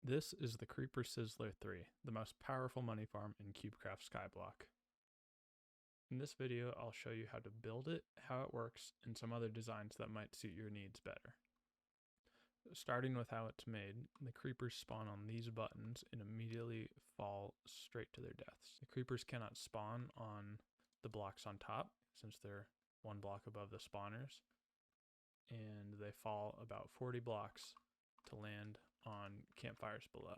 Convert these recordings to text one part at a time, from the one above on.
This is the Creeper Sizzler 3, the most powerful money farm in Cubecraft Skyblock. In this video, I'll show you how to build it, how it works, and some other designs that might suit your needs better. Starting with how it's made, the creepers spawn on these buttons and immediately fall straight to their deaths. The creepers cannot spawn on the blocks on top, since they're one block above the spawners, and they fall about 40 blocks to land on campfires below.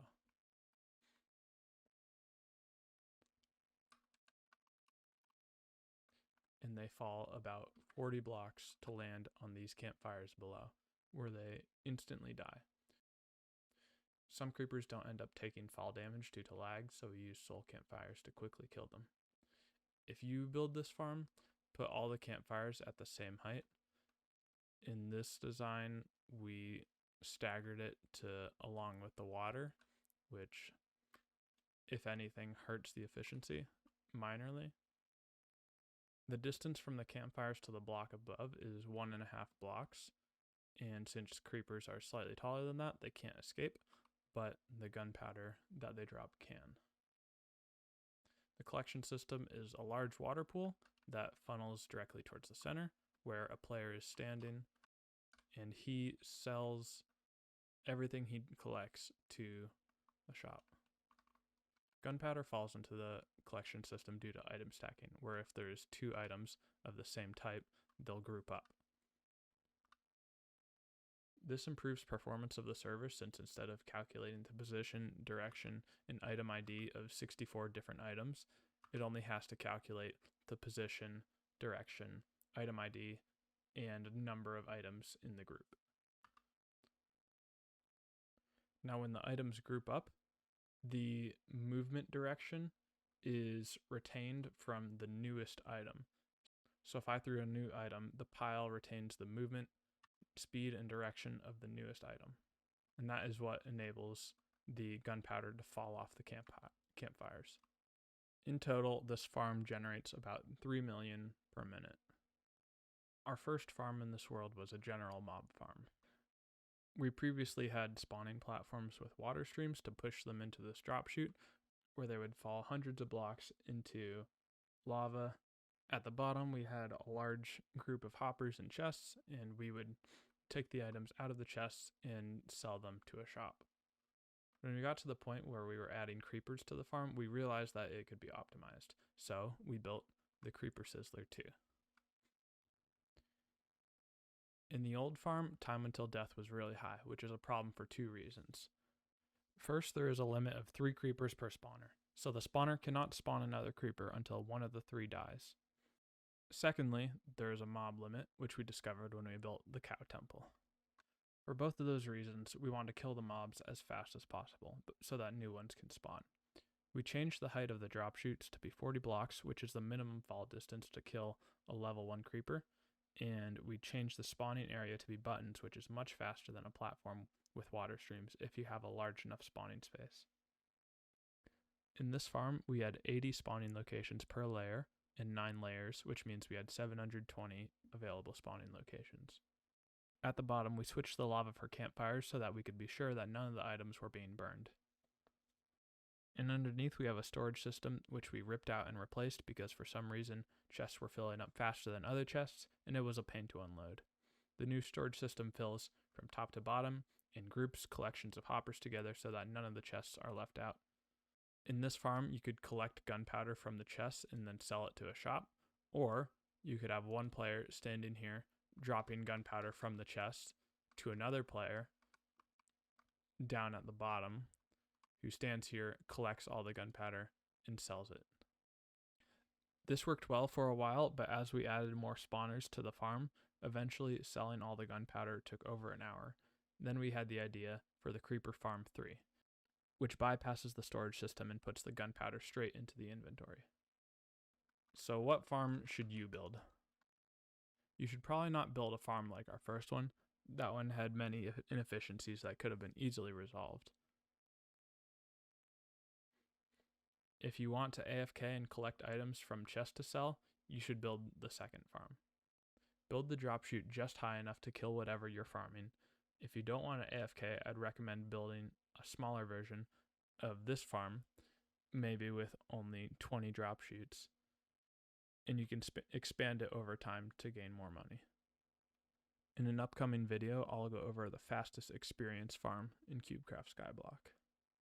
And they fall about 40 blocks to land on these campfires below, where they instantly die. Some creepers don't end up taking fall damage due to lag, so we use soul campfires to quickly kill them. If you build this farm, put all the campfires at the same height. In this design, we staggered it to along with the water, which, if anything, hurts the efficiency minorly. The distance from the campfires to the block above is 1.5 blocks, and since creepers are slightly taller than that, they can't escape, but the gunpowder that they drop can. The collection system is a large water pool that funnels directly towards the center, where a player is standing, and he sells everything he collects to the shop. Gunpowder falls into the collection system due to item stacking, where if there's 2 items of the same type, they'll group up. This improves performance of the server, since instead of calculating the position, direction, and item ID of 64 different items, it only has to calculate the position, direction, item ID, and number of items in the group. Now when the items group up, the movement direction is retained from the newest item. So if I threw a new item, the pile retains the movement, speed, and direction of the newest item. And that is what enables the gunpowder to fall off the campfires. In total, this farm generates about 3 million per minute. Our first farm in this world was a general mob farm. We previously had spawning platforms with water streams to push them into this drop chute, where they would fall hundreds of blocks into lava. At the bottom, we had a large group of hoppers and chests, and we would take the items out of the chests and sell them to a shop. When we got to the point where we were adding creepers to the farm, we realized that it could be optimized. So we built the Creeper Sizzler 2. In the old farm, time until death was really high, which is a problem for 2 reasons. First, there is a limit of 3 creepers per spawner, so the spawner cannot spawn another creeper until one of the 3 dies. Secondly, there is a mob limit, which we discovered when we built the cow temple. For both of those reasons, we want to kill the mobs as fast as possible, so that new ones can spawn. We changed the height of the drop chutes to be 40 blocks, which is the minimum fall distance to kill a level 1 creeper, and we changed the spawning area to be buttons, which is much faster than a platform with water streams if you have a large enough spawning space. In this farm, we had 80 spawning locations per layer and 9 layers, which means we had 720 available spawning locations. At the bottom, we switched the lava for campfires so that we could be sure that none of the items were being burned. And underneath, we have a storage system, which we ripped out and replaced because for some reason chests were filling up faster than other chests, and it was a pain to unload. The new storage system fills from top to bottom and groups collections of hoppers together so that none of the chests are left out. In this farm, you could collect gunpowder from the chests and then sell it to a shop, or you could have one player standing here dropping gunpowder from the chest to another player down at the bottom, who stands here, collects all the gunpowder, and sells it. This worked well for a while, but as we added more spawners to the farm, eventually selling all the gunpowder took over an hour. Then we had the idea for the Creeper Farm 3, which bypasses the storage system and puts the gunpowder straight into the inventory. So what farm should you build? You should probably not build a farm like our first one. That one had many inefficiencies that could have been easily resolved. If you want to AFK and collect items from chests to sell, you should build the second farm. Build the drop chute just high enough to kill whatever you're farming. If you don't want to AFK, I'd recommend building a smaller version of this farm, maybe with only 20 drop shoots, and you can expand it over time to gain more money. In an upcoming video, I'll go over the fastest experience farm in Cubecraft Skyblock.